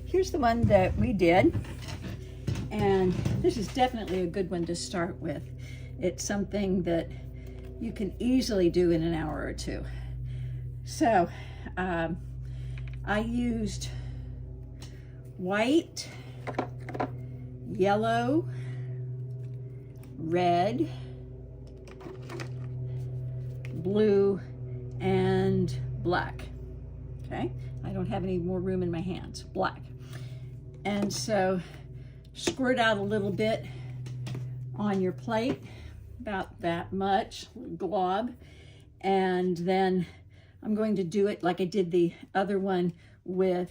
here's the one that we did, and this is definitely a good one to start with. It's something that you can easily do in an hour or two. So I used white, yellow, red, blue, and black. Okay, I don't have any more room in my hands. Black. And so squirt out a little bit on your plate, about that much, glob, and then I'm going to do it like I did the other one, with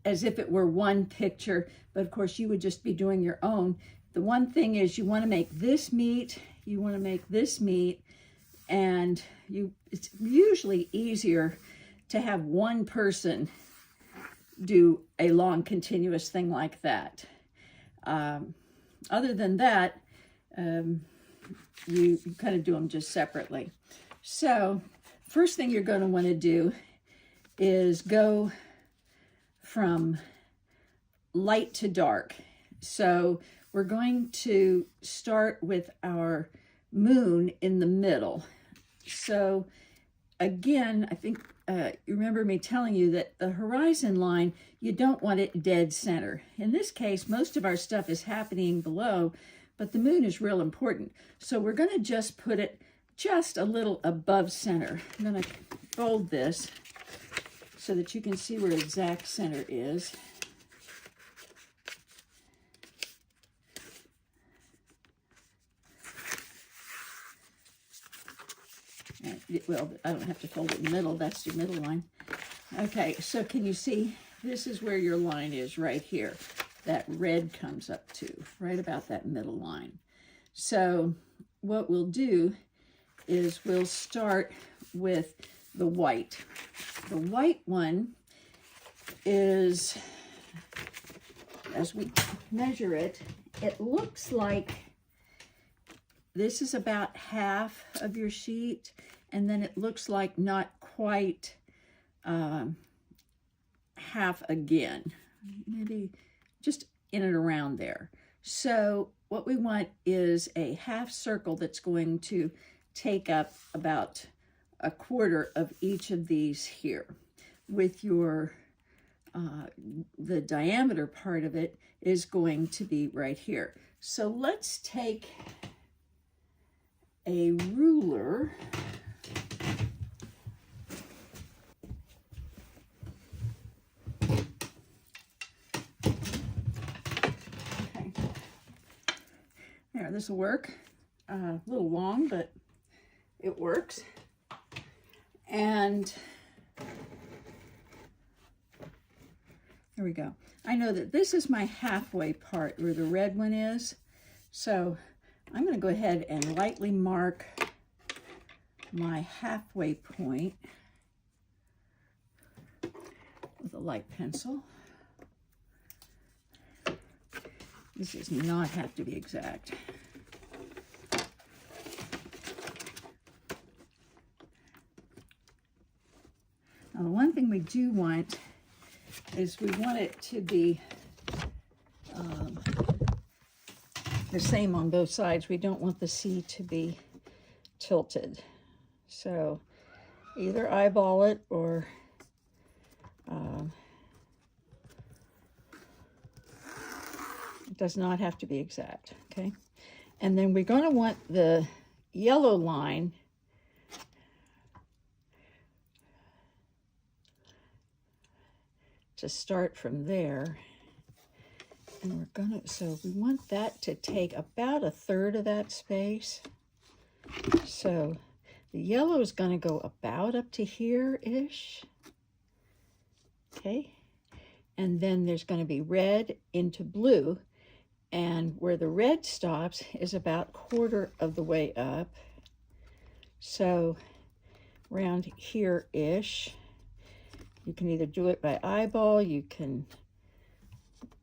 as if it were one picture, but of course you would just be doing your own. The one thing is you want to make this meet, you want to make this meet, and it's usually easier to have one person do a long continuous thing like that. Other than that, you kind of do them just separately. So first thing you're going to want to do is go from light to dark. So we're going to start with our moon in the middle. So again, I think you remember me telling you that the horizon line, you don't want it dead center. In this case, most of our stuff is happening below, but the moon is real important. So we're going to just put it just a little above center. I'm going to fold this so that you can see where exact center is. Well, I don't have to fold it in the middle. That's your middle line. Okay, so can you see? This is where your line is right here. That red comes up to, right about that middle line. So what we'll do is we'll start with the white. The white one is, as we measure it, it looks like this is about half of your sheet, and then it looks like not quite half again, maybe just in and around there. So what we want is a half circle that's going to take up about a quarter of each of these here, with your the diameter part of it is going to be right here. So let's take a ruler. Okay. There, this will work. A little long, but it works. And here we go. I know that this is my halfway part where the red one is. So I'm going to go ahead and lightly mark my halfway point with a light pencil. This does not have to be exact. Now, the one thing we do want is we want it to be the same on both sides. We don't want the C to be tilted. So either eyeball it or it does not have to be exact, okay? And then we're going to want the yellow line to start from there. And we're gonna, so we want that to take about a third of that space. So the yellow is gonna go about up to here-ish. Okay, and then there's gonna be red into blue, and where the red stops is about quarter of the way up. So around here-ish. You can either do it by eyeball, you can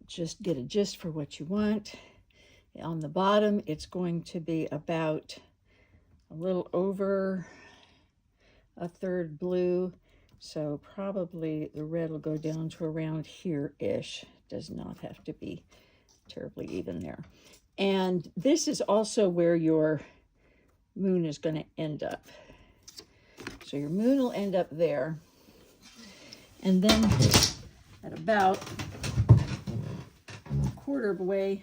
just get a gist for what you want. On the bottom, it's going to be about a little over a third blue, So probably the red will go down to around here-ish. Does not have to be terribly even there. And this is also where your moon is going to end up. So your moon will end up there. And then at about a quarter of the way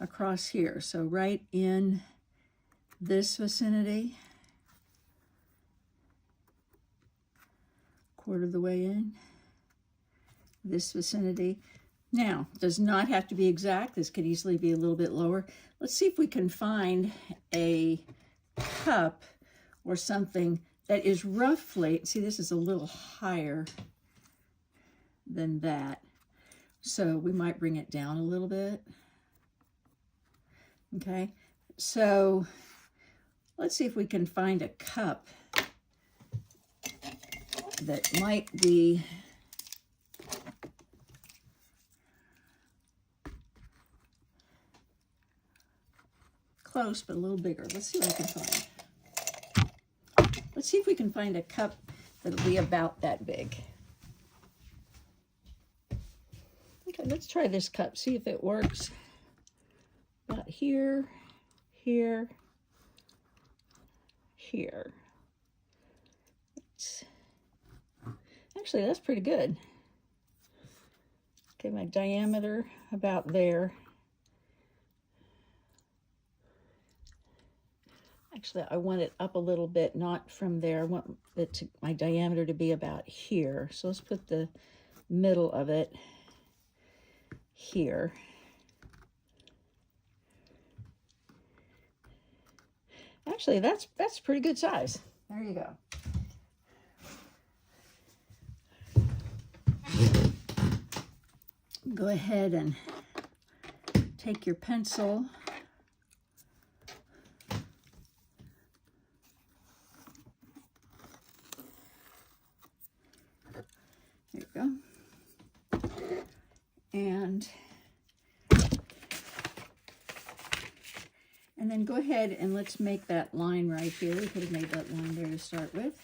across here. So right in this vicinity, quarter of the way in this vicinity. Now, does not have to be exact. This could easily be a little bit lower. Let's see if we can find a cup or something that is roughly, see, this is a little higher than that. So we might bring it down a little bit. Okay, so let's see if we can find a cup that might be close, but a little bigger. Let's see what I can find. Let's see if we can find a cup that'll be about that big. Okay, let's try this cup, see if it works. About here, here, here. Actually, that's pretty good. Okay, my diameter about there. Actually, I want it up a little bit, not from there. I want my diameter to be about here. So let's put the middle of it here. Actually, that's pretty good size. There you go. Go ahead and take your pencil. There you go. And then go ahead and let's make that line right here. We could have made that line there to start with.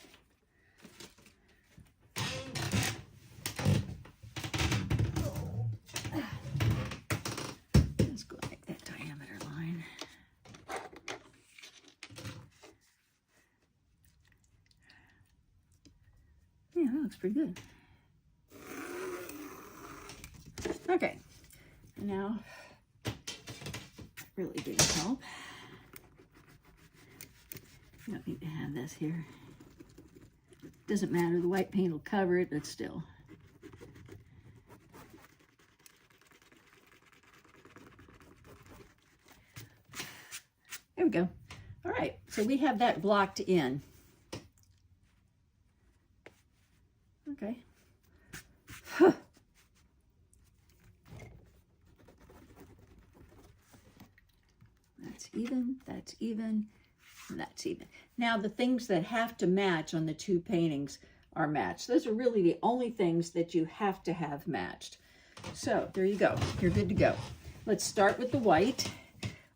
Let's go make that diameter line. Yeah, that looks pretty good. Okay, now really didn't help. You don't need to have this here. Doesn't matter, the white paint will cover it, but still. There we go. All right, so we have that blocked in. Okay. That's even, that's even, and that's even. Now the things that have to match on the two paintings are matched. Those are really the only things that you have to have matched. So there you go, you're good to go. Let's start with the white.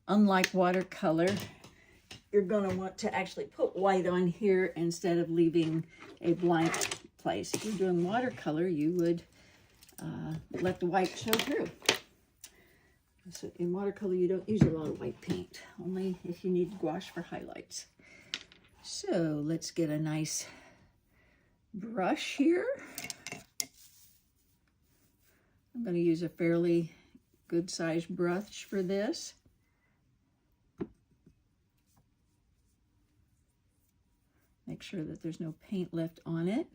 Unlike watercolor, you're gonna want to actually put white on here instead of leaving a blank place. If you're doing watercolor, you would let the white show through. So in watercolor, you don't use a lot of white paint, only if you need gouache for highlights. So let's get a nice brush here. I'm going to use a fairly good sized brush for this. Make sure that there's no paint left on it.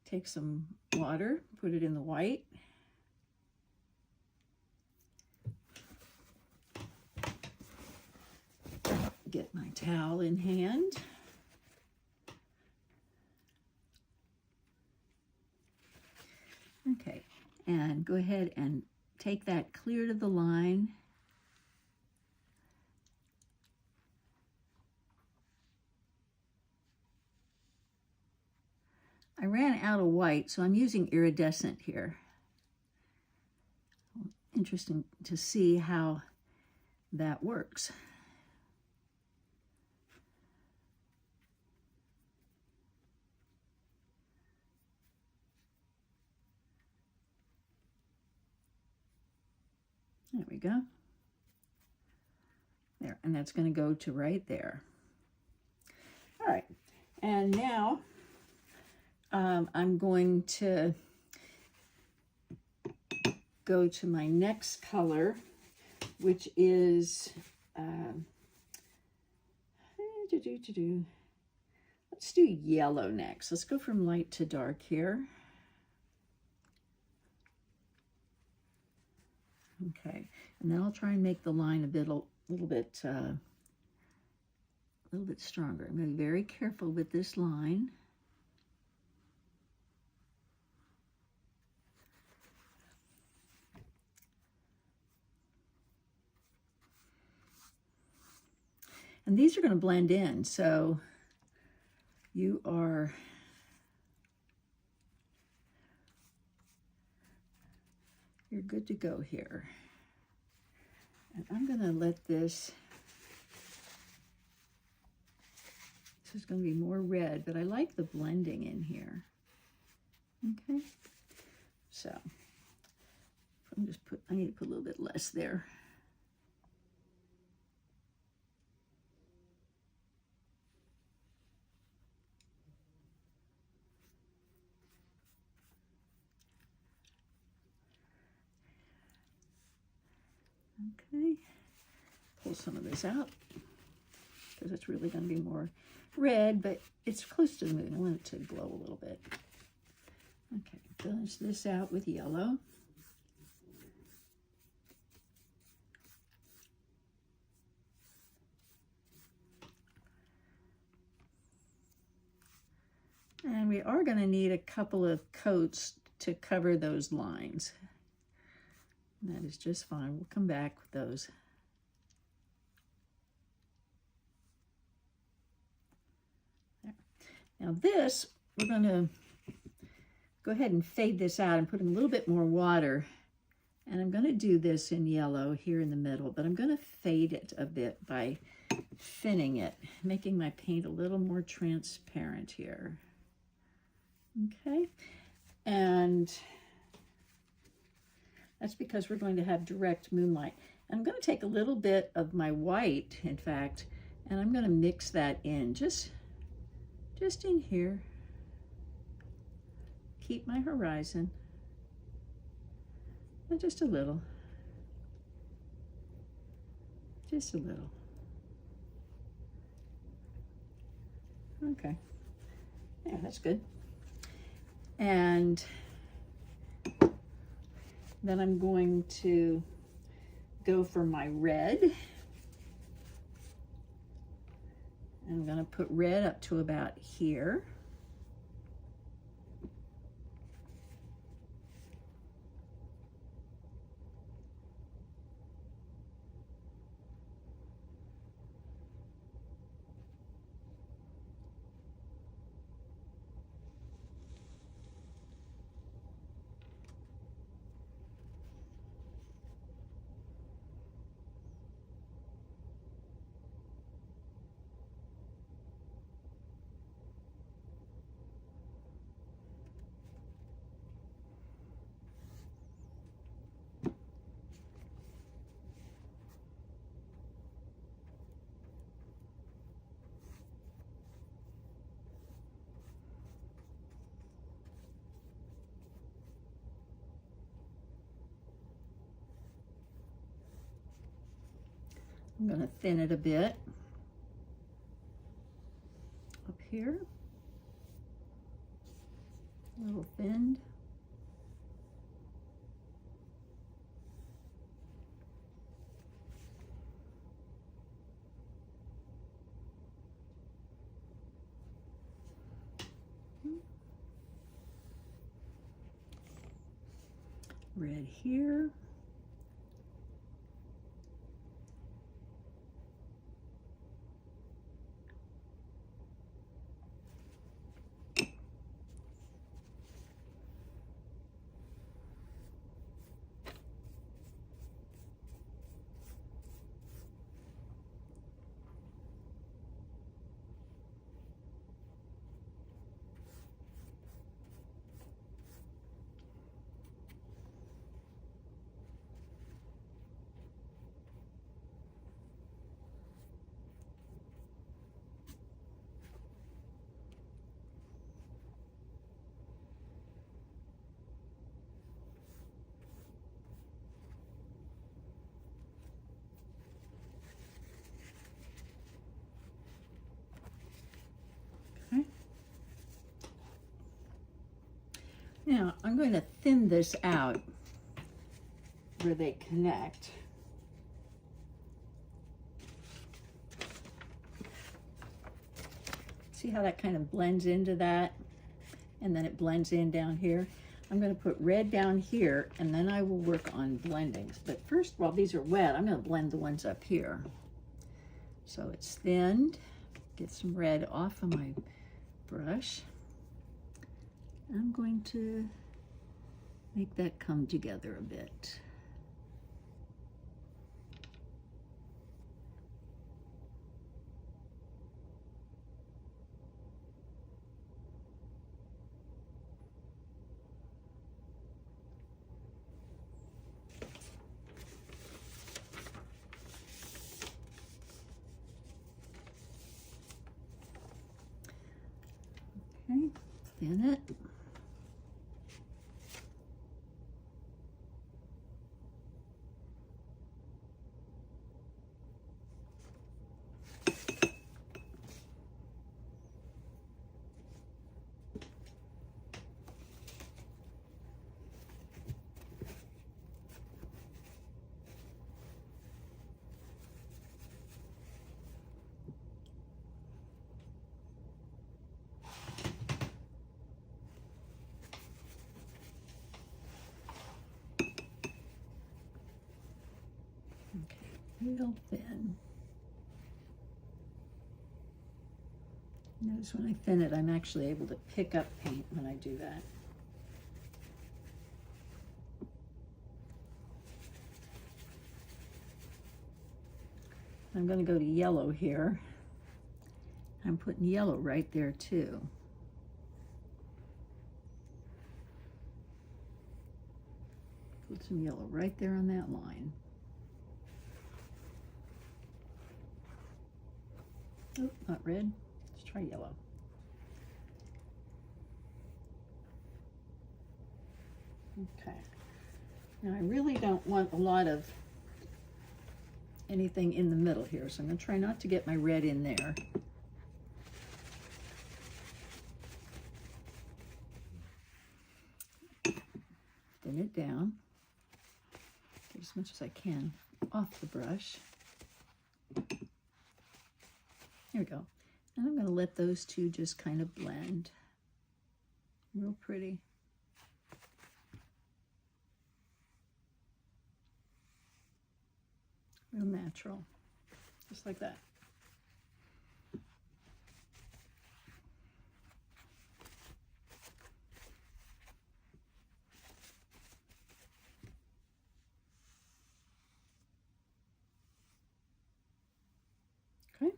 Take some water, put it in the white. Get my towel in hand. Okay, and go ahead and take that clear to the line. I ran out of white, so I'm using iridescent here. Interesting to see how that works. There we go. There, and that's going to go to right there. All right, and now I'm going to go to my next color, which is let's do yellow next. Let's go from light to dark here. Okay, and then I'll try and make the line a little bit stronger. I'm going to be very careful with this line. And these are going to blend in, so you're good to go here. And I'm going to let this is going to be more red, but I like the blending in here. Okay, so I need to put a little bit less there. Okay, pull some of this out because it's really going to be more red, but it's close to the moon. I want it to glow a little bit. Okay, finish this out with yellow. And we are going to need a couple of coats to cover those lines. And that is just fine. We'll come back with those. There. Now this, we're going to go ahead and fade this out and put in a little bit more water. And I'm going to do this in yellow here in the middle, but I'm going to fade it a bit by thinning it, making my paint a little more transparent here. Okay, and that's because we're going to have direct moonlight. I'm going to take a little bit of my white, in fact, and I'm going to mix that in, just in here. Keep my horizon, and just a little. Just a little. Okay, yeah, that's good. And then I'm going to go for my red. I'm going to put red up to about here. I'm going to thin it a bit up here, a little thinned. Red here. Now I'm going to thin this out where they connect. See how that kind of blends into that? And then it blends in down here. I'm going to put red down here, and then I will work on blendings. But first, while these are wet, I'm going to blend the ones up here. So it's thinned. Get some red off of my brush. I'm going to make that come together a bit. Okay, thin it. Real thin. Notice when I thin it, I'm actually able to pick up paint when I do that. I'm going to go to yellow here. I'm putting yellow right there too. Put some yellow right there on that line. Oh, not red. Let's try yellow. Okay. Now I really don't want a lot of anything in the middle here, so I'm going to try not to get my red in there. Thin it down. Get as much as I can off the brush. There we go. And I'm going to let those two just kind of blend. Real pretty. Real natural. Just like that. Okay.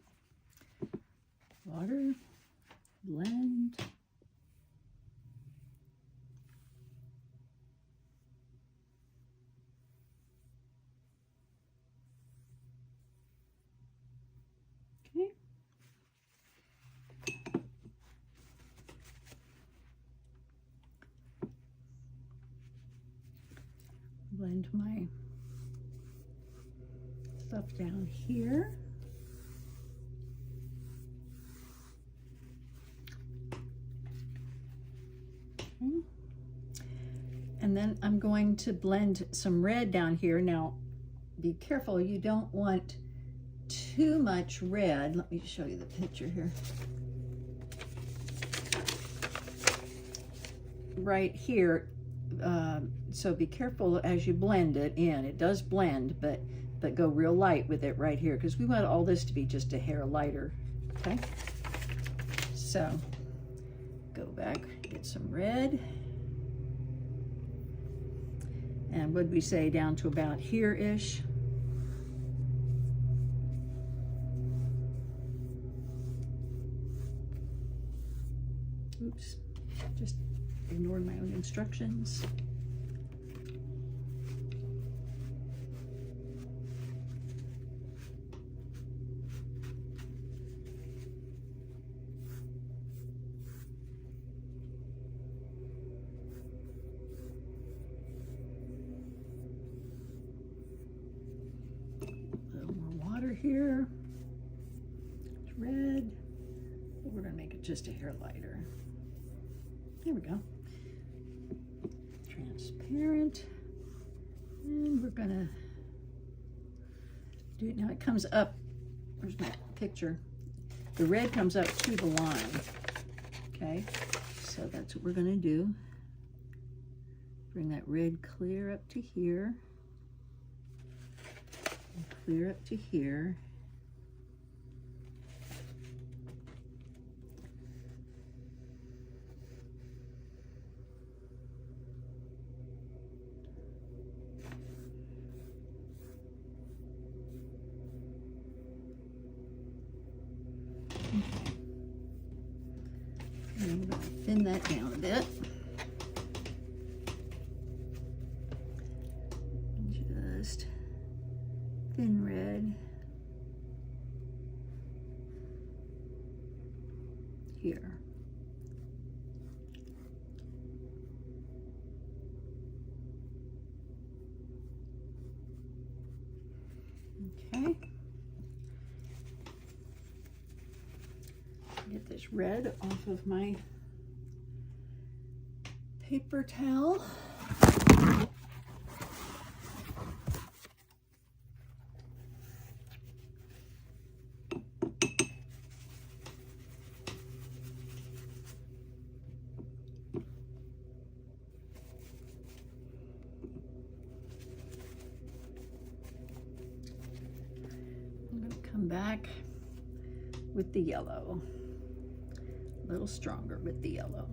Water, blend. Okay. Blend my stuff down here. And then I'm going to blend some red down here. Now, be careful, you don't want too much red. Let me show you the picture here. Right here, so be careful as you blend it in. It does blend, but go real light with it right here, because we want all this to be just a hair lighter, okay? So, go back, get some red. And what did we say, down to about here-ish? Oops, just ignored my own instructions. Here, it's red, but we're going to make it just a hair lighter. There we go. transparent. And we're gonna do it now. It comes up, where's my picture? The red comes up to the line, okay? So that's what we're gonna do. Bring that red clear up to here, and clear up to here. And I'm going to thin that down a bit. Just thin red here. Okay. Get this red off of my paper towel. I'm going to come back with the yellow. A little stronger with the yellow.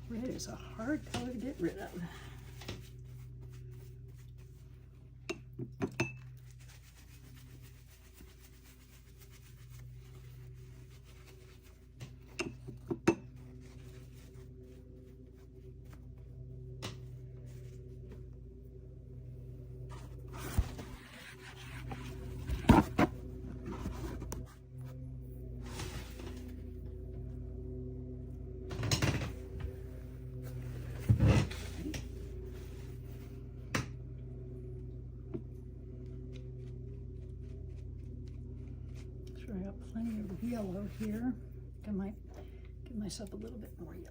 Red is a hard color to get rid of. I got plenty of yellow here. I might give myself a little bit more yellow.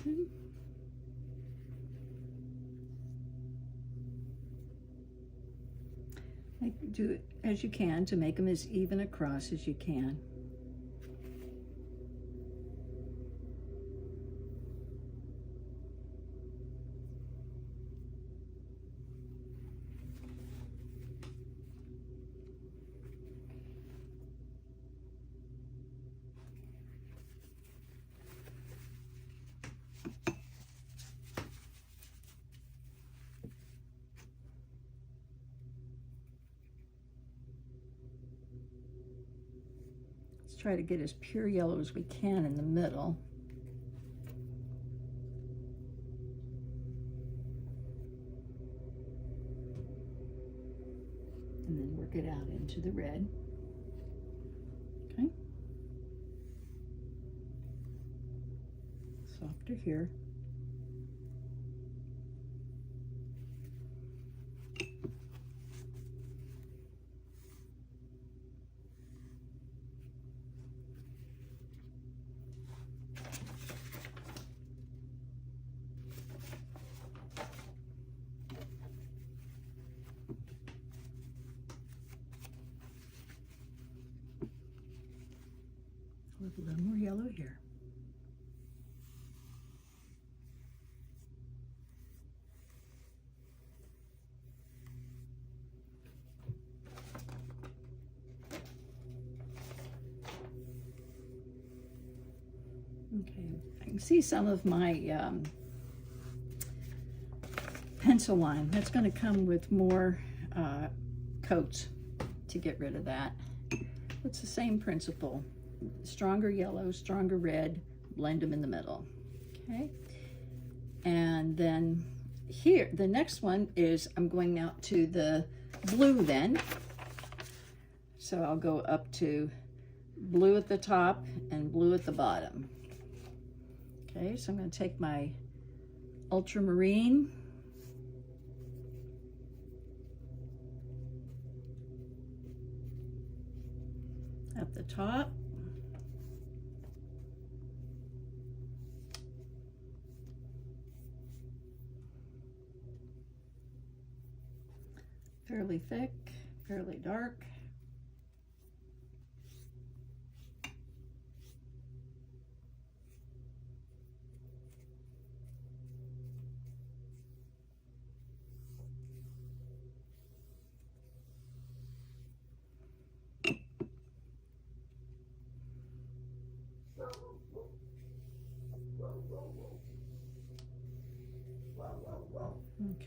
Okay. Do it as you can to make them as even across as you can. Try to get as pure yellow as we can in the middle. And then work it out into the red. Okay. Softer here. a little more yellow here. Okay, I can see some of my pencil line. That's going to come with more coats to get rid of that. It's the same principle. Stronger yellow, stronger red, blend them in the middle. Okay, and then here, the next one is I'm going out to the blue then. So I'll go up to blue at the top and blue at the bottom. Okay, so I'm going to take my ultramarine at the top, fairly thick, fairly dark.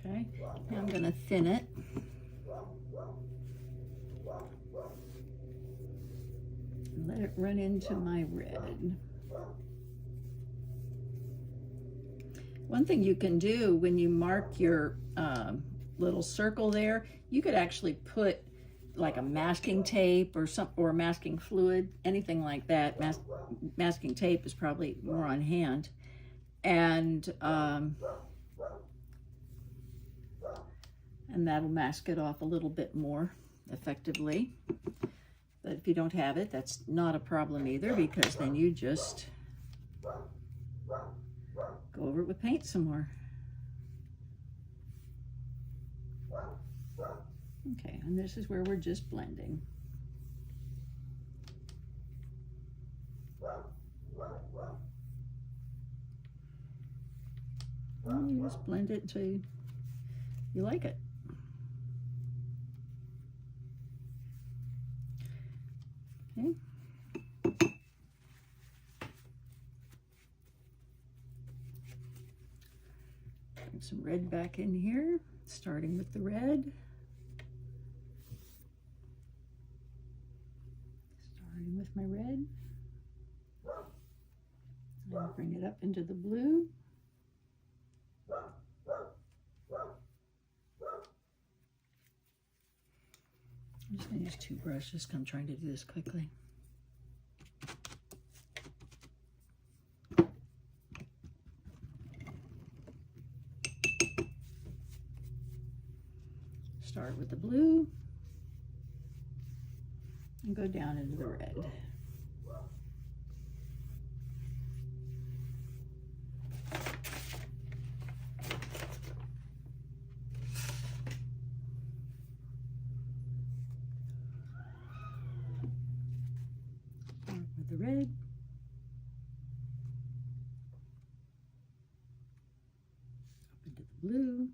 Okay, now I'm going to thin it. And let it run into my red. One thing you can do when you mark your little circle there, you could actually put like a masking tape or masking fluid, anything like that. Masking tape is probably more on hand. And that'll mask it off a little bit more effectively. But if you don't have it, that's not a problem either, because then you just go over it with paint some more. Okay, and this is where we're just blending. And you just blend it until you like it. Okay. Bring some red back in here, starting with the red. Starting with my red. I'll bring it up into the blue. I'm just going to use two brushes because I'm trying to do this quickly. Start with the blue and go down into the red. With the red, up into the blue,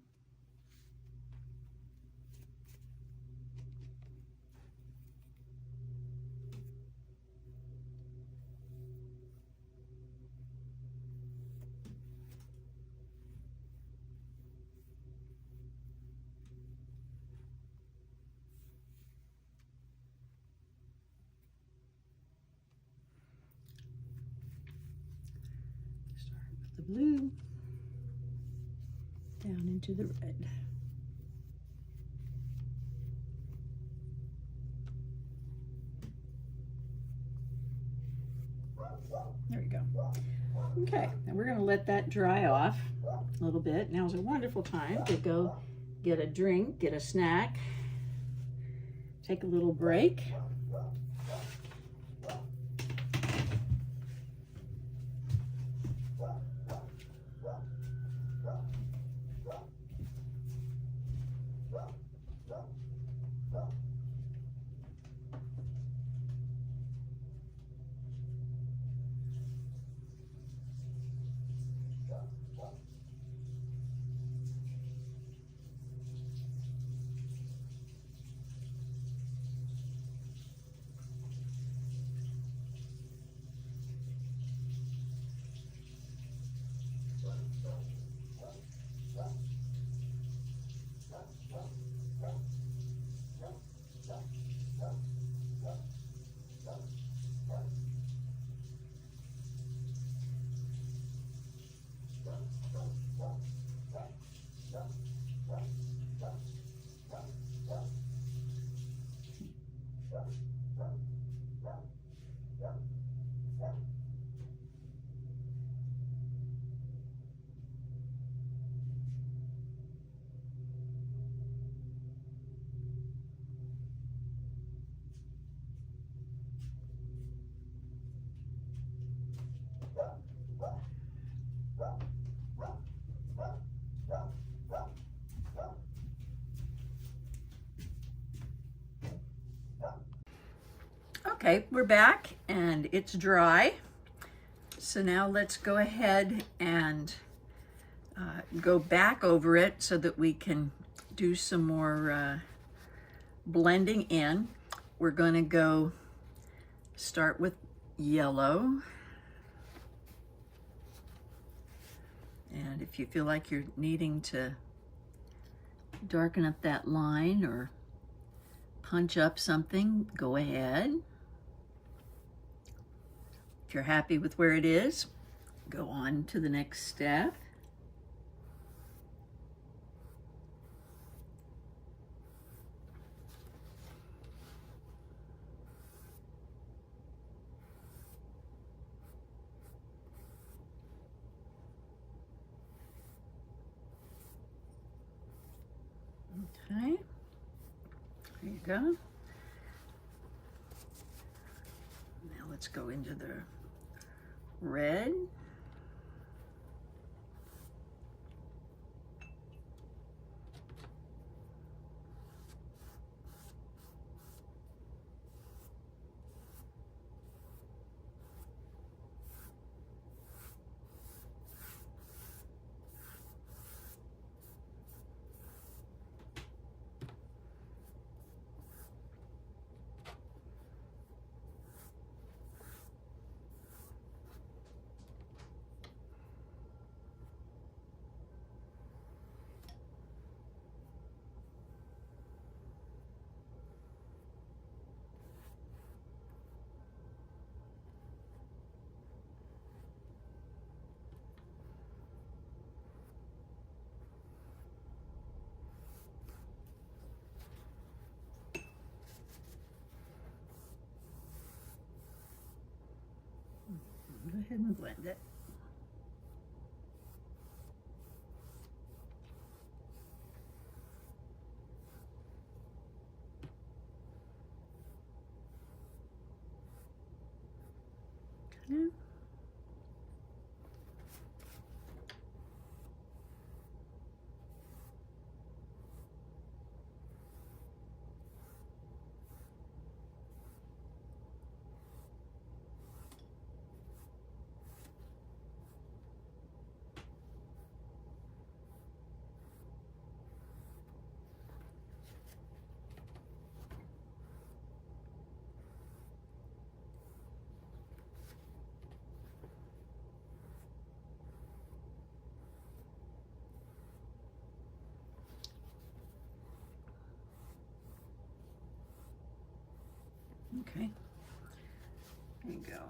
the blue, down into the red. There we go. Okay, and we're going to let that dry off a little bit. Now is a wonderful time to go get a drink, get a snack, take a little break. Okay, we're back and it's dry. So now let's go ahead and go back over it so that we can do some more blending in. We're going to go start with yellow. And if you feel like you're needing to darken up that line or punch up something, go ahead. If you're happy with where it is, go on to the next step. Okay, there you go. Now let's go into the red. Go ahead and blend it. Okay. Okay, there you go.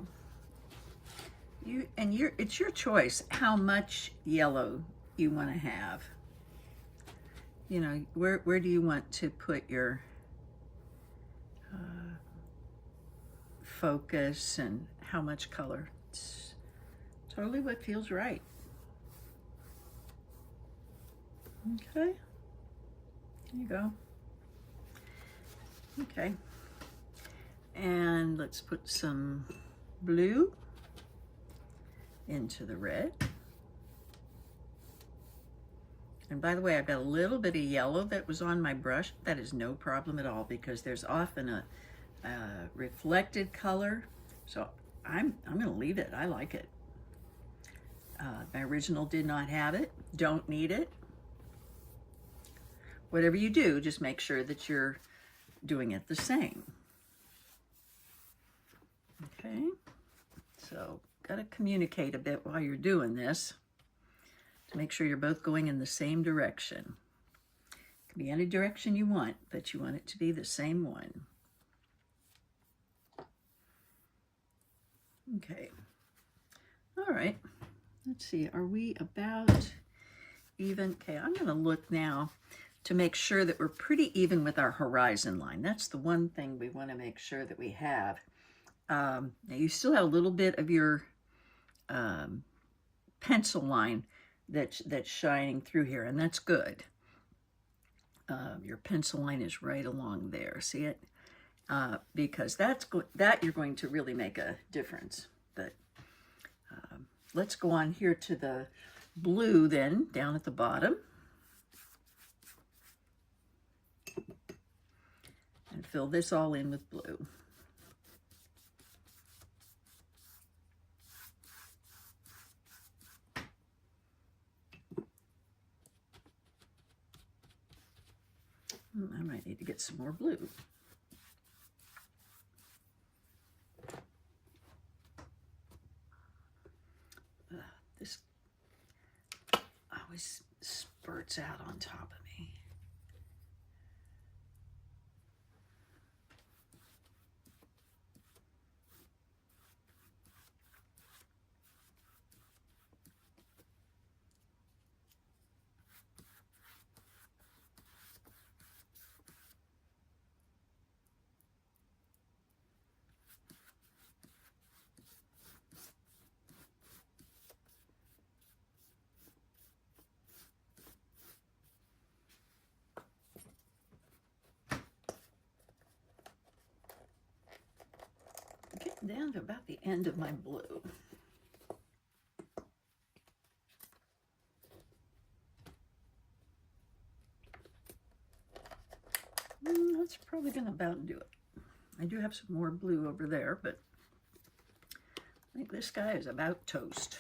It's your choice how much yellow you want to have. You know, where do you want to put your focus and how much color? It's totally what feels right. Okay, there you go. Okay, and let's put some blue into the red. And by the way, I've got a little bit of yellow that was on my brush. That is no problem at all because there's often a reflected color. So I'm gonna leave it. I like it. My original did not have it. Don't need it. Whatever you do, just make sure that you're doing it the same. Okay, so gotta communicate a bit while you're doing this to make sure you're both going in the same direction. It can be any direction you want, but you want it to be the same one. Okay, all right, let's see, are we about even? Okay, I'm gonna look now to make sure that we're pretty even with our horizon line. That's the one thing we wanna make sure that we have. Now you still have a little bit of your pencil line that's shining through here, and that's good. Your pencil line is right along there. See it? Because that you're going to really make a difference. But let's go on here to the blue then, down at the bottom. And fill this all in with blue. I might need to get some more blue. This always spurts out on top of me. Getting down to about the end of my blue. That's probably going to about do it. I do have some more blue over there, but I think this guy is about toast.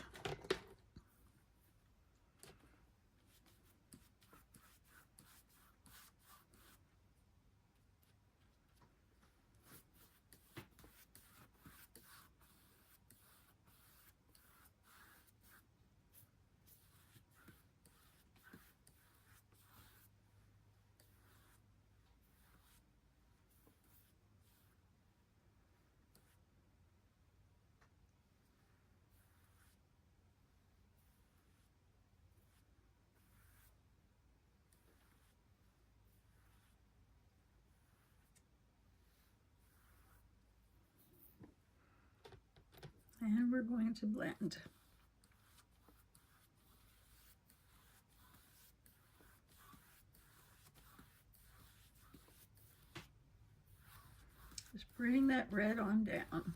And we're going to blend. Just bring that red on down.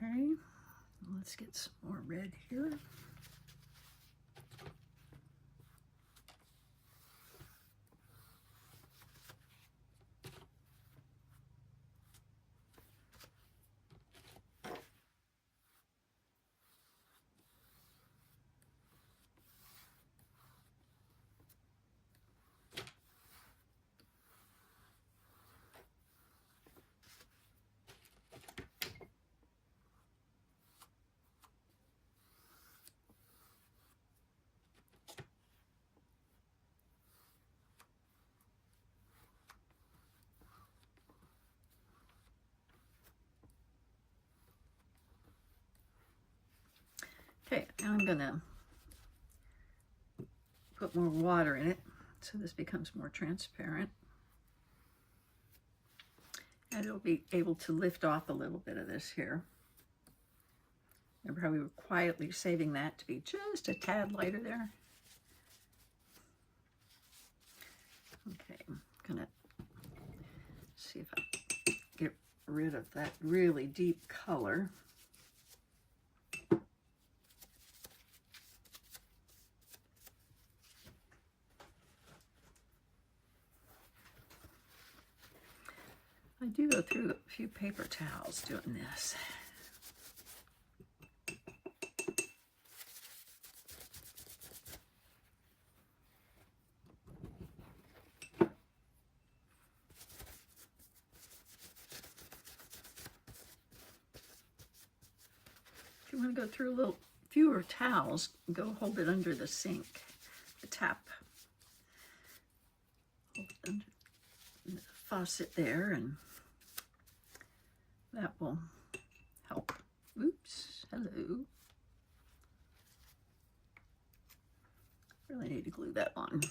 Okay, let's get some more red here. Okay, now I'm gonna put more water in it so this becomes more transparent. And it'll be able to lift off a little bit of this here. Remember how we were quietly saving that to be just a tad lighter there? Okay, I'm gonna see if I get rid of that really deep color. I do go through a few paper towels doing this. you want to go through a little fewer towels, go hold it under the sink, the tap. Hold it under the faucet there, and that will help. Oops, hello. Really need to glue that on.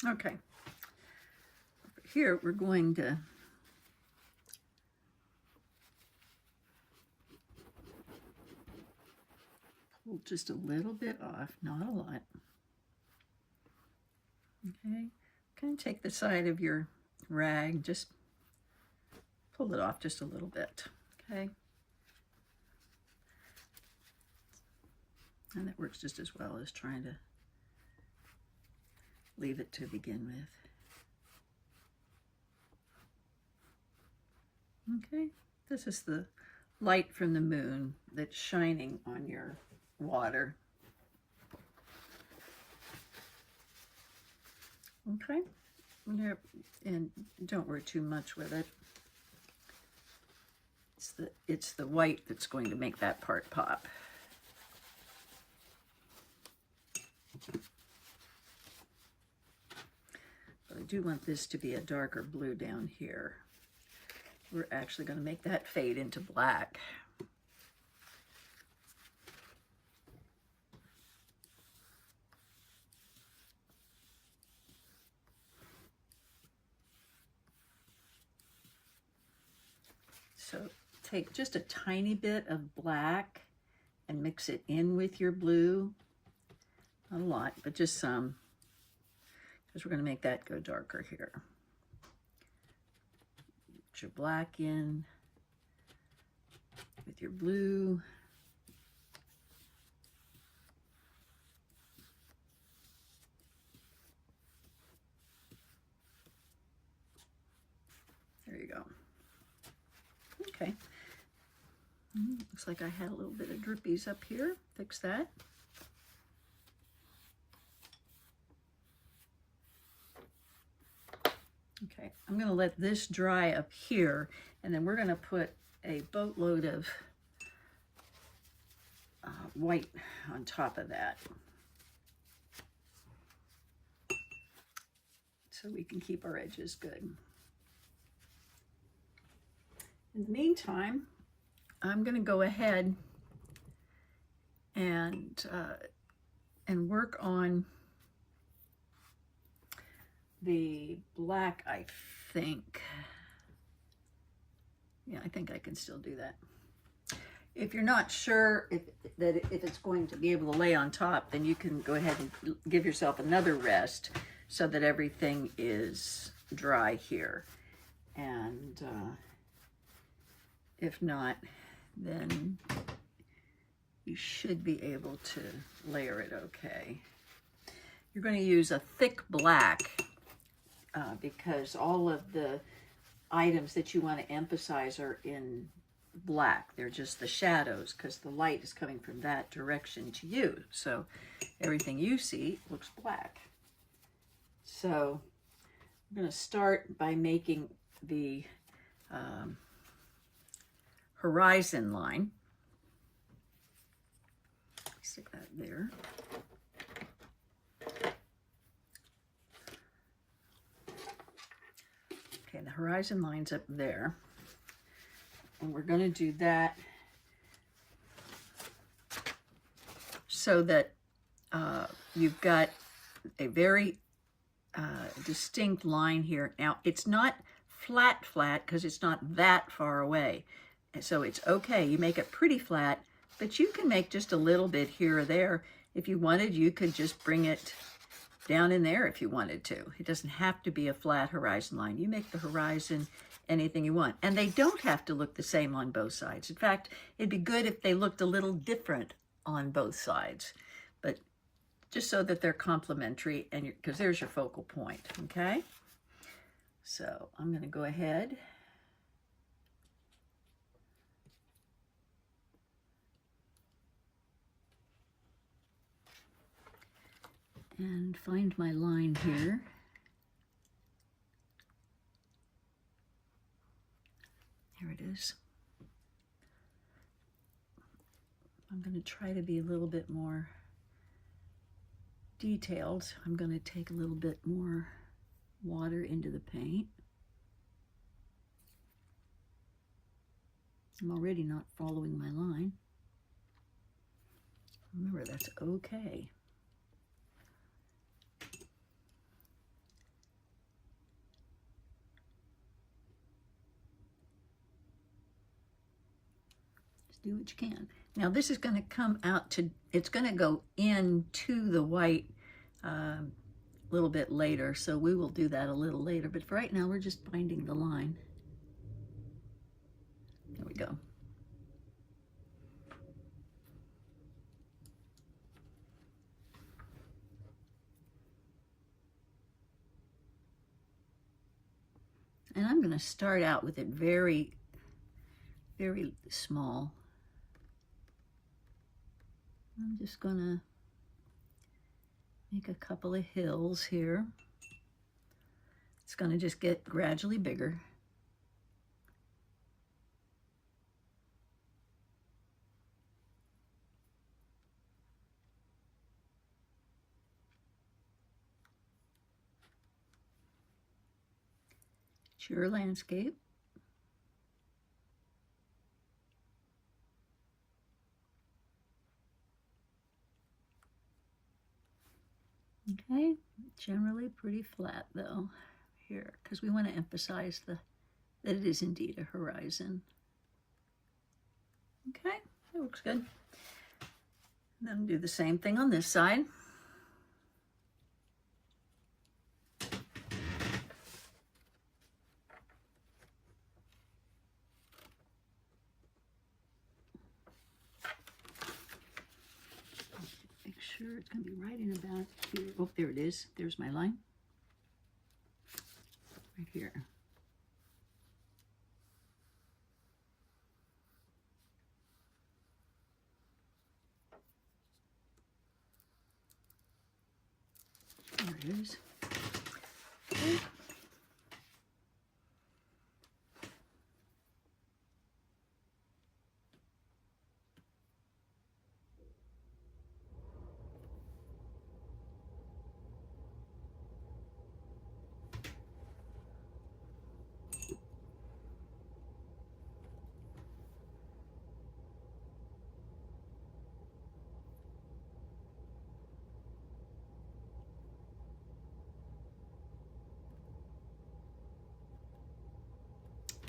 Okay, here we're going to pull just a little bit off, not a lot. Okay, kind of take the side of your rag, just pull it off just a little bit, okay? And that works just as well as trying to leave it to begin with. Okay, this is the light from the moon that's shining on your water. Okay, and don't worry too much with it. It's the white that's going to make that part pop. But I do want this to be a darker blue down here. We're actually going to make that fade into black. So take just a tiny bit of black and mix it in with your blue. Not a lot, but just some, because we're going to make that go darker here. Put your black in with your blue. There you go. Okay. Looks like I had a little bit of drippies up here. Fix that. Okay, I'm going to let this dry up here, and then we're going to put a boatload of white on top of that, so we can keep our edges good. In the meantime, I'm going to go ahead and work on the black, I think. Yeah, I think I can still do that. If you're not sure if it's going to be able to lay on top, then you can go ahead and give yourself another rest so that everything is dry here. And if not, then you should be able to layer it okay. You're going to use a thick black because all of the items that you want to emphasize are in black. They're just the shadows because the light is coming from that direction to you. So everything you see looks black. So I'm going to start by making the horizon line. Stick that there. Okay, the horizon line's up there. And we're going to do that so that you've got a very distinct line here. Now, it's not flat because it's not that far away. And so it's okay. You make it pretty flat, but you can make just a little bit here or there. If you wanted, you could just bring it down in there if you wanted to. It doesn't have to be a flat horizon line. You make the horizon anything you want. And they don't have to look the same on both sides. In fact, it'd be good if they looked a little different on both sides, but just so that they're complementary, and because there's your focal point, okay? So I'm going to go ahead and find my line here. Here it is. I'm going to try to be a little bit more detailed. I'm going to take a little bit more water into the paint. I'm already not following my line. Remember, that's okay. Just do what you can. Now this is going to come out to, it's going to go into the white a little bit later, so we will do that a little later, but for right now we're just binding the line. There we go. And I'm going to start out with it very, very small. I'm just going to make a couple of hills here. It's going to just get gradually bigger. It's your landscape. Okay, generally pretty flat though here, because we want to emphasize that it is indeed a horizon. Okay, that looks good. And then do the same thing on this side. Sure, it's going to be right in about here. Oh, there it is. There's my line. Right here. There it is.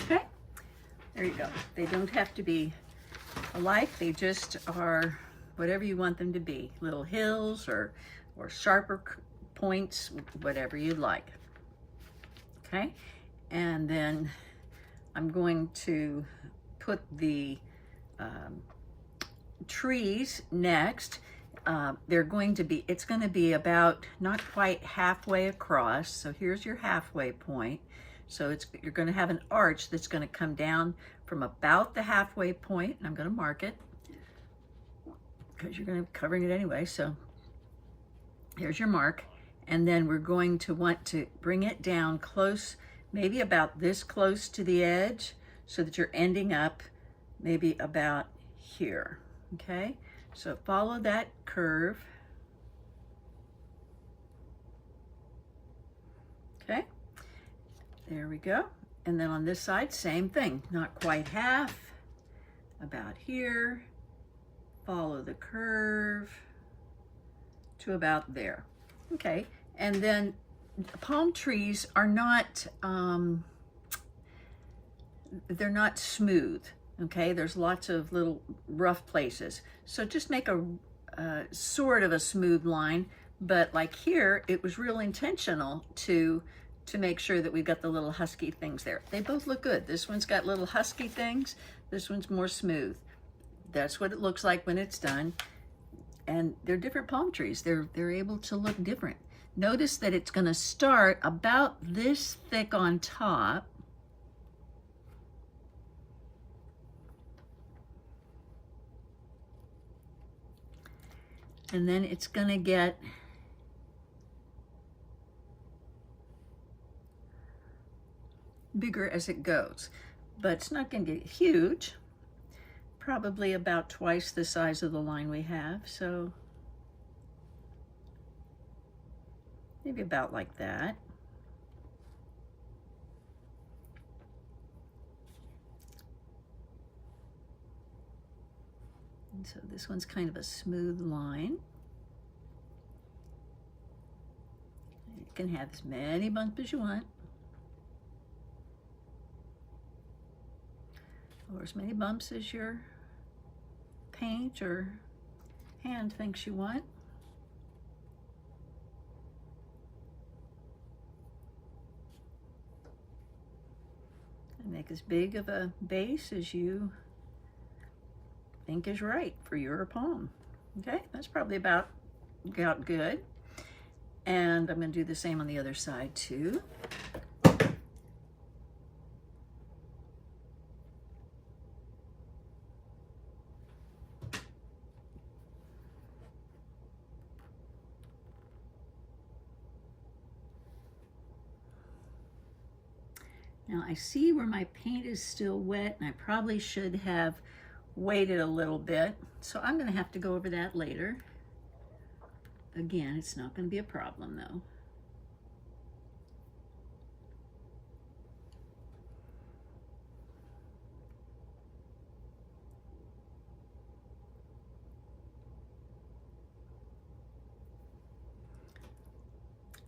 Okay. Okay, there you go. They don't have to be alike. They just are whatever you want them to be. Little hills or sharper points, whatever you'd like. Okay, and then I'm going to put the trees next. They're going to be, it's going to be about not quite halfway across. So here's your halfway point. So you're going to have an arch that's going to come down from about the halfway point, and I'm going to mark it because you're going to be covering it anyway. So here's your mark, and then we're going to want to bring it down close, maybe about this close to the edge, so that you're ending up maybe about here. Okay, so follow that curve. Okay. There we go. And then on this side, same thing. Not quite half, about here. Follow the curve to about there. Okay, and then palm trees are not they're not smooth, okay? There's lots of little rough places. So just make a sort of a smooth line, but like here, it was real intentional to make sure that we've got the little husky things there. They both look good. This one's got little husky things. This one's more smooth. That's what it looks like when it's done. And they're different palm trees. They're able to look different. Notice that it's going to start about this thick on top. And then it's going to get bigger as it goes. But it's not going to get huge. Probably about twice the size of the line we have. So maybe about like that. And so this one's kind of a smooth line. You can have as many bumps as you want, or as many bumps as your paint or hand thinks you want. And make as big of a base as you think is right for your palm. Okay, that's probably about good. And I'm going to do the same on the other side too. Now I see where my paint is still wet, and I probably should have waited a little bit. So I'm going to have to go over that later. Again, it's not going to be a problem though.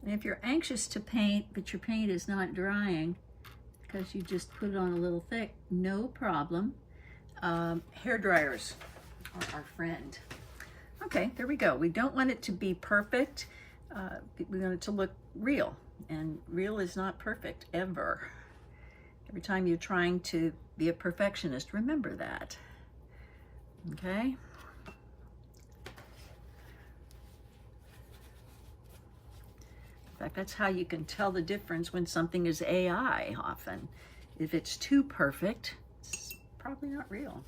And if you're anxious to paint, but your paint is not drying because you just put it on a little thick, no problem. Hair dryers are our friend. Okay, there we go. We don't want it to be perfect. We want it to look real, and real is not perfect ever. Every time you're trying to be a perfectionist, remember that. Okay? In fact, that's how you can tell the difference when something is AI often. If it's too perfect, it's probably not real.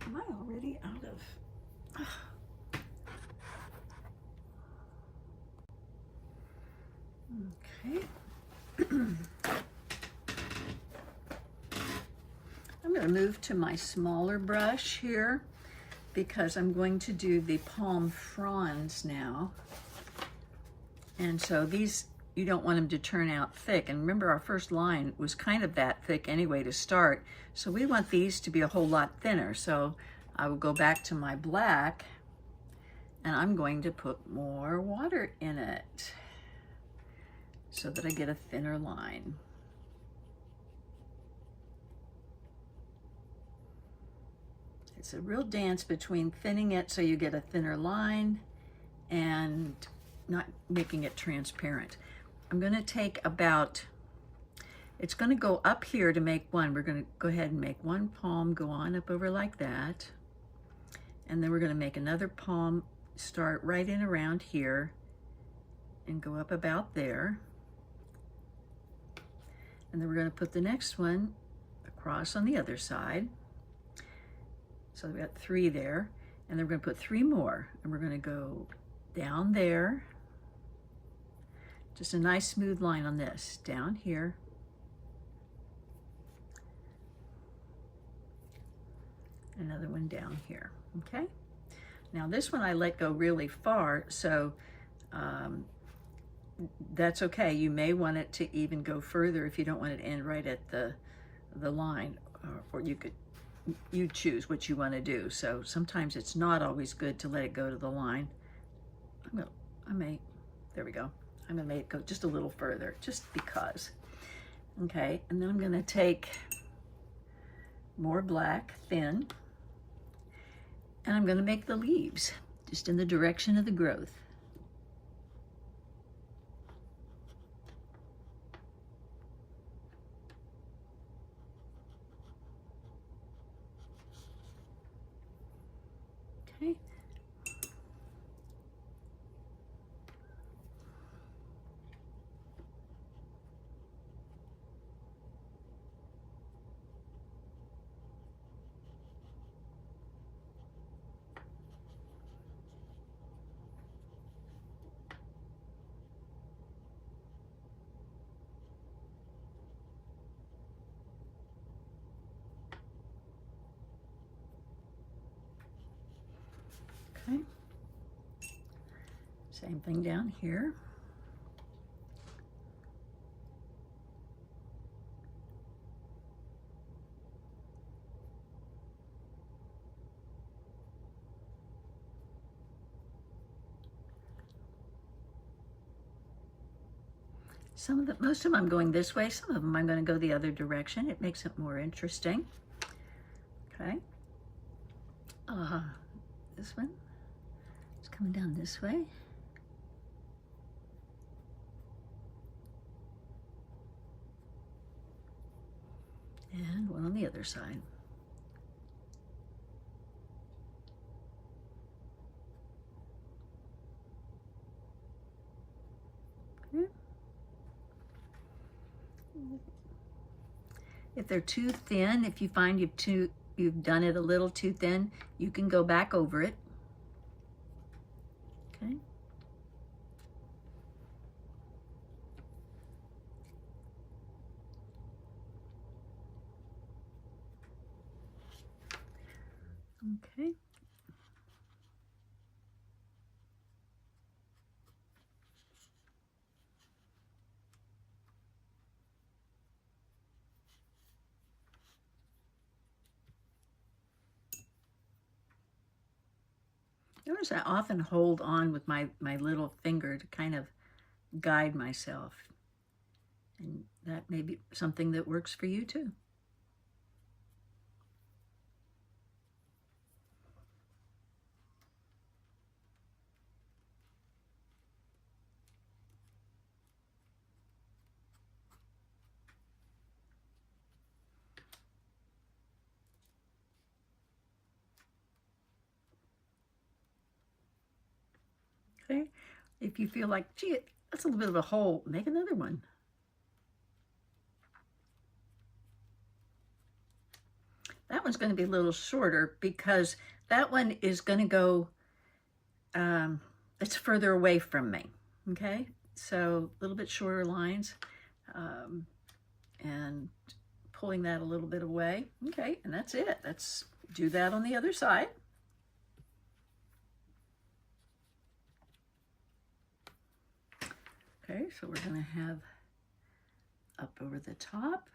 Am I already out of... Okay. I'm going to move to my smaller brush here because I'm going to do the palm fronds now. And so these, you don't want them to turn out thick. And remember, our first line was kind of that thick anyway to start. So we want these to be a whole lot thinner. So I will go back to my black, and I'm going to put more water in it so that I get a thinner line. It's a real dance between thinning it so you get a thinner line and not making it transparent. I'm going to take about, it's going to go up here to make one. We're going to go ahead and make one palm go on up over like that. And then we're going to make another palm start right in around here and go up about there. And then we're going to put the next one across on the other side. So we got 3 there. And then we're going to put 3 more. And we're going to go down there. Just a nice smooth line on this. Down here. Another one down here. Okay? Now this one I let go really far, so that's okay. You may want it to even go further if you don't want it to end right at the line, or you choose what you want to do. So sometimes it's not always good to let it go to the line. There we go. I'm gonna make it go just a little further, just because. Okay, and then I'm gonna take more black, thin, and I'm gonna make the leaves, just in the direction of the growth. Okay. Okay. Same thing down here. Most of them I'm going this way, some of them I'm going to go the other direction. It makes it more interesting. Okay. This one is coming down this way. And one on the other side. Okay. If they're too thin, if you find you've done it a little too thin, you can go back over it. Okay. Okay. Notice I often hold on with my little finger to kind of guide myself. And that may be something that works for you too. Okay. If you feel like, gee, that's a little bit of a hole, make another one. That one's going to be a little shorter because that one is going to go, it's further away from me. Okay. So a little bit shorter lines, and pulling that a little bit away. Okay. And that's it. Let's do that on the other side. Okay, so we're going to have up over the top.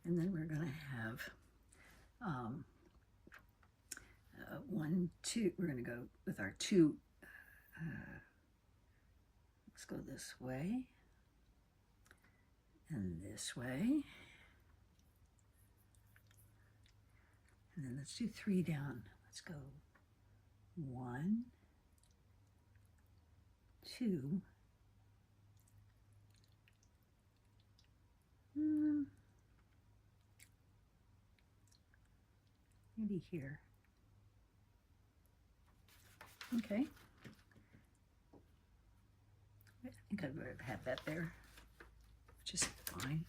And then we're going to have 1, 2. We're going to go with our 2. Let's go this way and this way. And then let's do 3 down. Let's go 1, 2. Maybe here. Okay. I think I'd rather have that there, which is fine.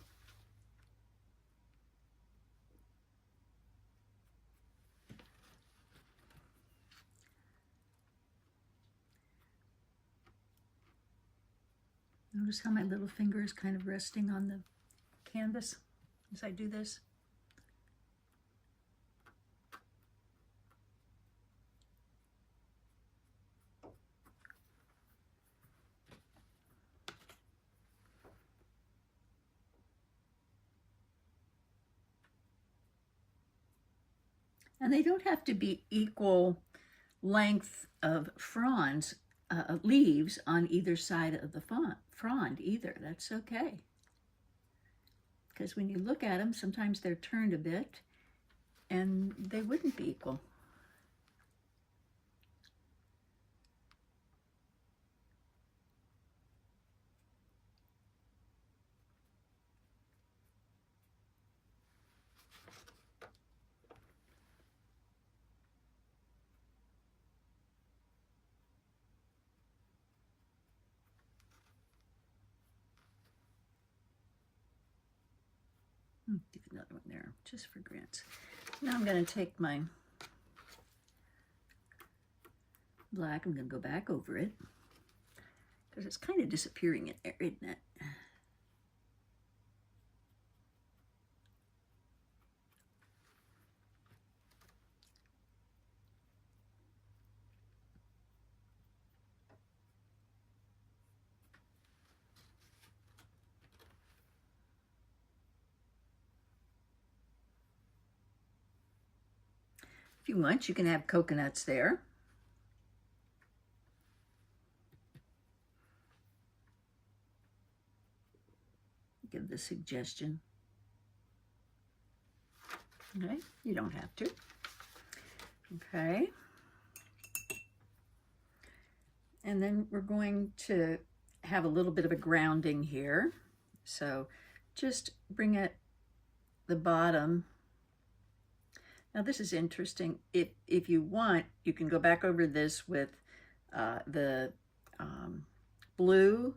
Notice how my little finger is kind of resting on the canvas as I do this. And they don't have to be equal length of fronds, leaves on either side of the frond either. That's okay. Because when you look at them, sometimes they're turned a bit and they wouldn't be equal. Do another one there, just for grants. Now I'm going to take my black, I'm going to go back over it, because it's kind of disappearing in there, isn't it? If you want, you can have coconuts there. Give the suggestion. Okay, you don't have to. Okay. And then we're going to have a little bit of a grounding here. So just bring it the bottom. Now this is interesting. If you want, you can go back over this with the blue.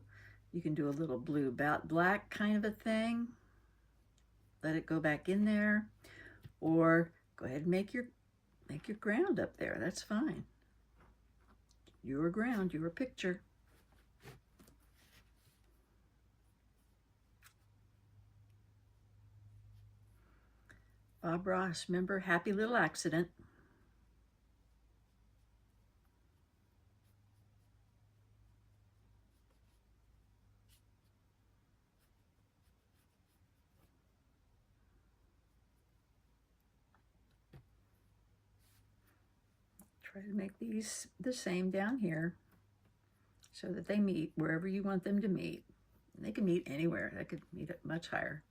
You can do a little blue black kind of a thing. Let it go back in there, or go ahead and make your ground up there. That's fine. Your ground, your picture. Bob Ross, remember, happy little accident. Try to make these the same down here so that they meet wherever you want them to meet. And they can meet anywhere. They could meet up much higher.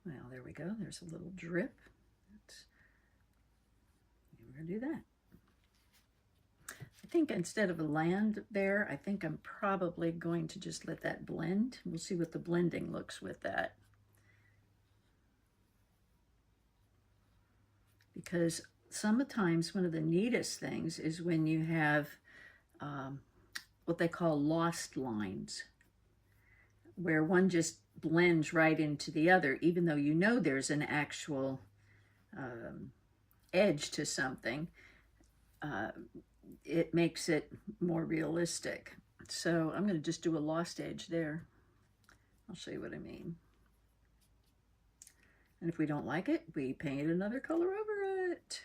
Well, there we go. There's a little drip. We're going to do that. I think instead of a land there, I think I'm probably going to just let that blend. We'll see what the blending looks with that. Because sometimes one of the neatest things is when you have what they call lost lines, where one just blends right into the other, even though you know there's an actual edge to something. It makes it more realistic. So I'm going to just do a lost edge there. I'll show you what I mean. And if we don't like it, we paint another color over it.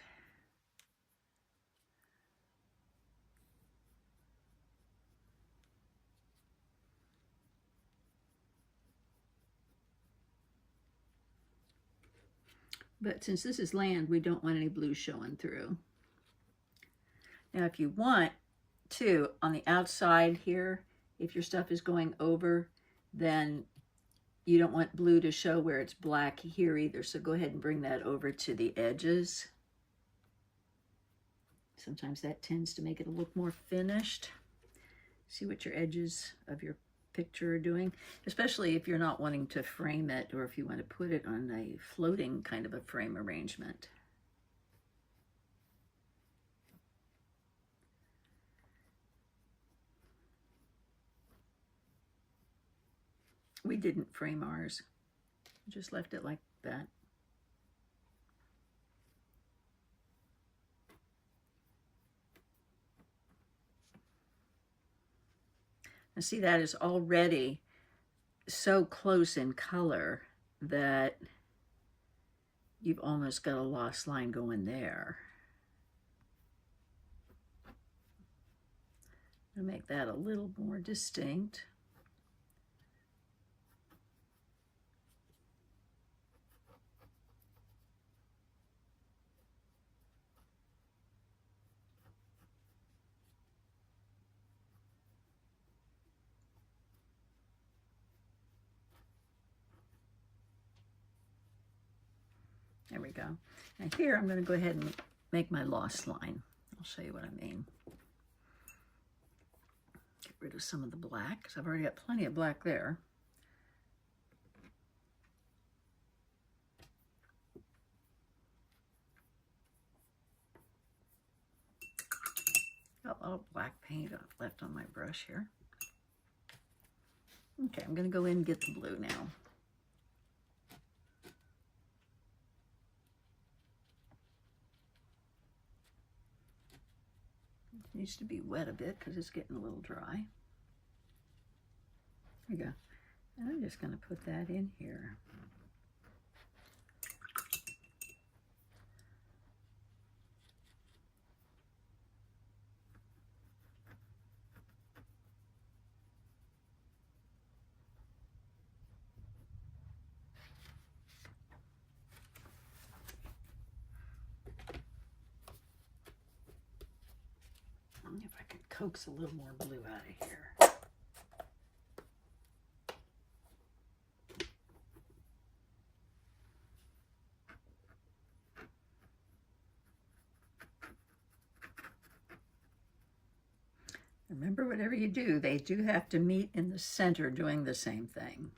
But since this is land, we don't want any blue showing through. Now, if you want to, on the outside here, if your stuff is going over, then you don't want blue to show where it's black here either. So go ahead and bring that over to the edges. Sometimes that tends to make it look more finished. See what your edges of your picture are doing, especially if you're not wanting to frame it, or if you want to put it on a floating kind of a frame arrangement. We didn't frame ours, just left it like that. Now see, that is already so close in color that you've almost got a lost line going there. I'll make that a little more distinct. There we go. And here I'm going to go ahead and make my lost line. I'll show you what I mean. Get rid of some of the black, because I've already got plenty of black there. Got a lot of black paint left on my brush here. Okay, I'm going to go in and get the blue now. It needs to be wet a bit because it's getting a little dry. There you go. And I'm just going to put that in here. If I could coax a little more blue out of here. Remember, whatever you do, they do have to meet in the center doing the same thing.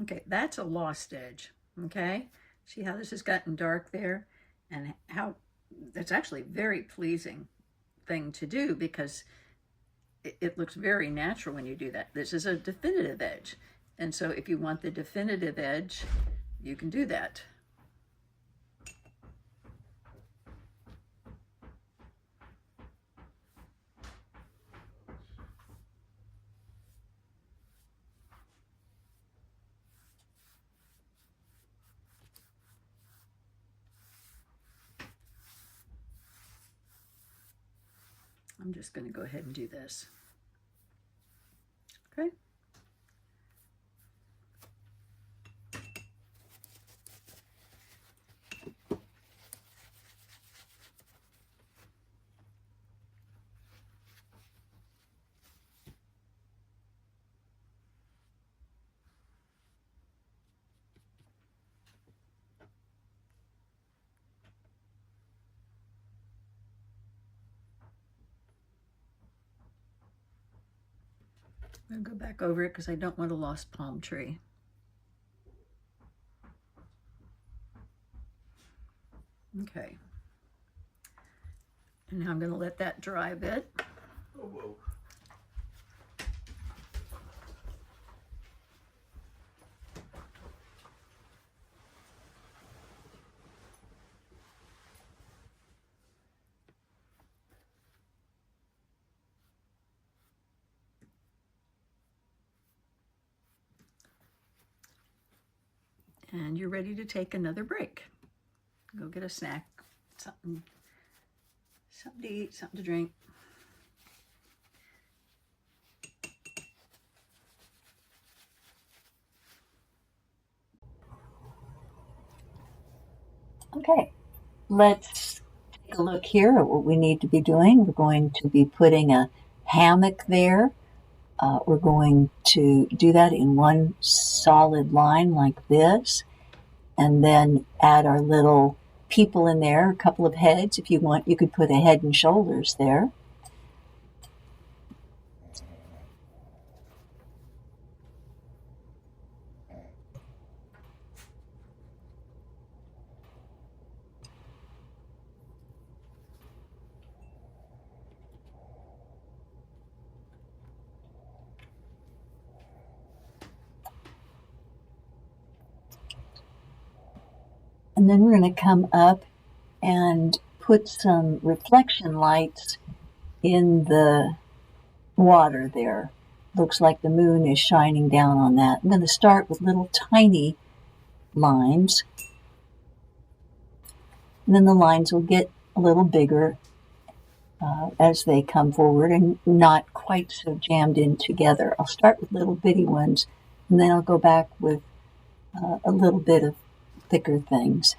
Okay, that's a lost edge, okay? See how this has gotten dark there? And how that's actually a very pleasing thing to do because it looks very natural when you do that. This is a definitive edge. And so if you want the definitive edge, you can do that. I'm just going to go ahead and do this. Okay. I'll go back over it because I don't want a lost palm tree. Okay. And now I'm going to let that dry a bit. Oh, whoa. And you're ready to take another break. Go get a snack, something to eat, something to drink. Okay, let's take a look here at what we need to be doing. We're going to be putting a hammock there. We're going to do that in one solid line like this, and then add our little people in there, a couple of heads. If you want, you could put a head and shoulders there. And then we're going to come up and put some reflection lights in the water there. Looks like the moon is shining down on that. I'm going to start with little tiny lines. And then the lines will get a little bigger as they come forward and not quite so jammed in together. I'll start with little bitty ones, and then I'll go back with a little bit of thicker things.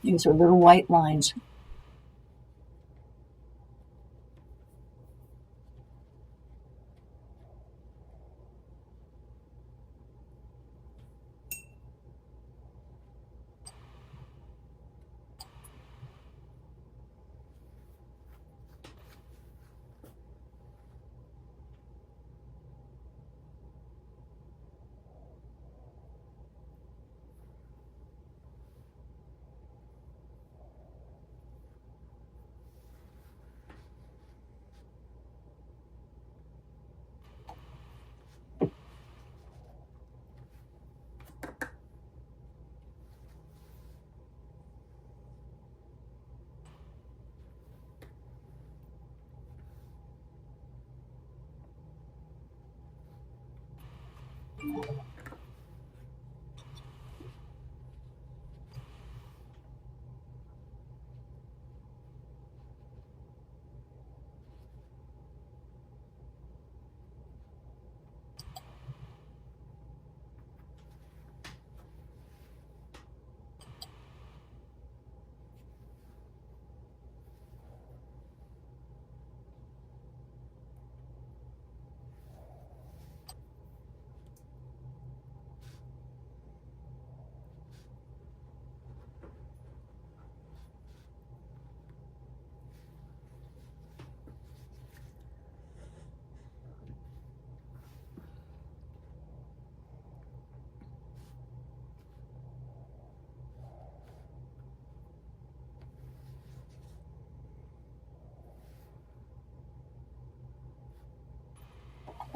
These are little white lines.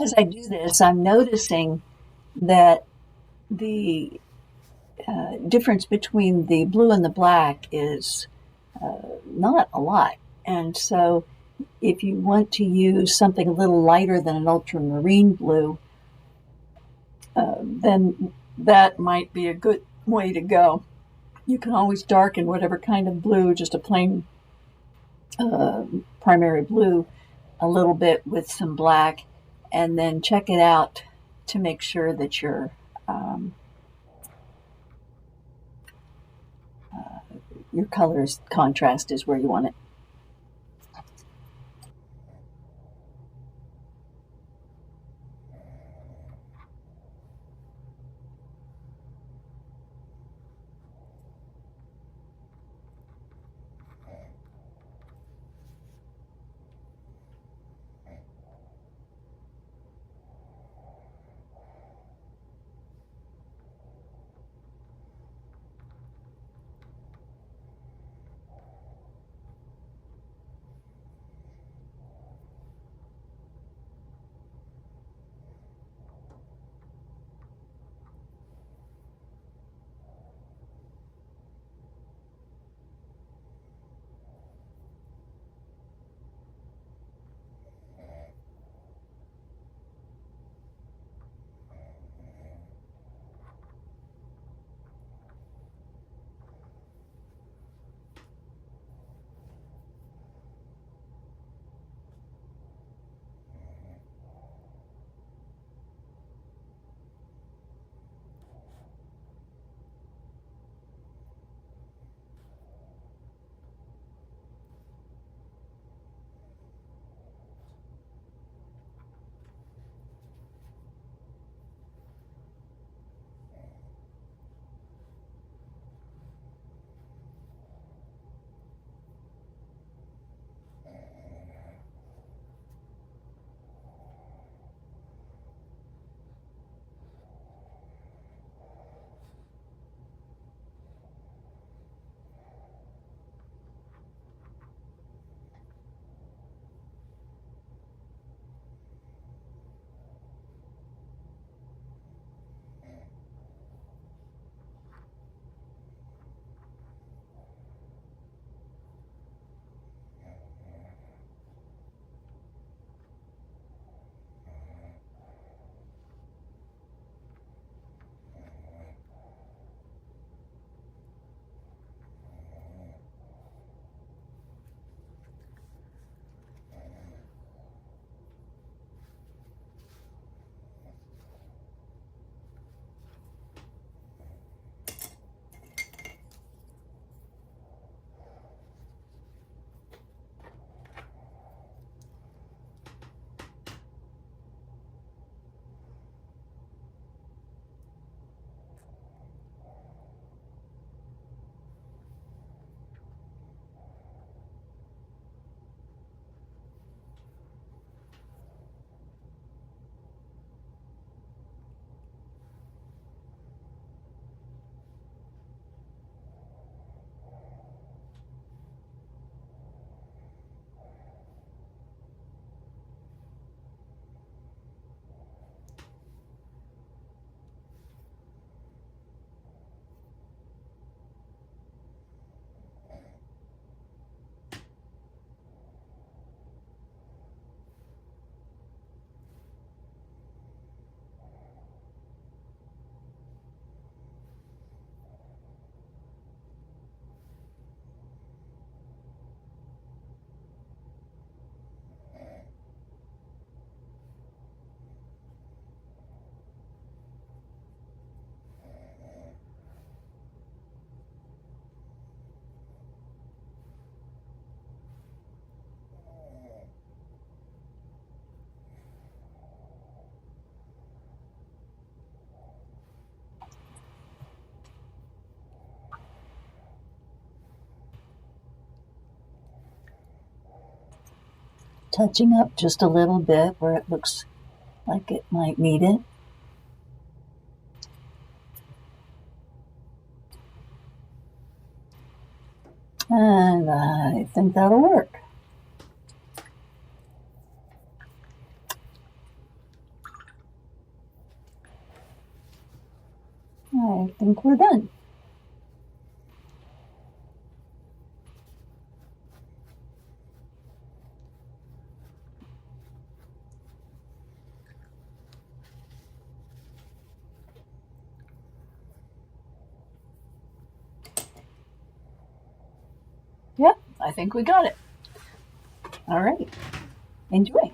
As I do this, I'm noticing that the difference between the blue and the black is not a lot. And so if you want to use something a little lighter than an ultramarine blue, then that might be a good way to go. You can always darken whatever kind of blue, just a plain primary blue, a little bit with some black, and then check it out to make sure that your color's contrast is where you want it. touching up just a little bit where it looks like it might need it. And I think that'll work. I think we're done. Yep, I think we got it. All right. Enjoy.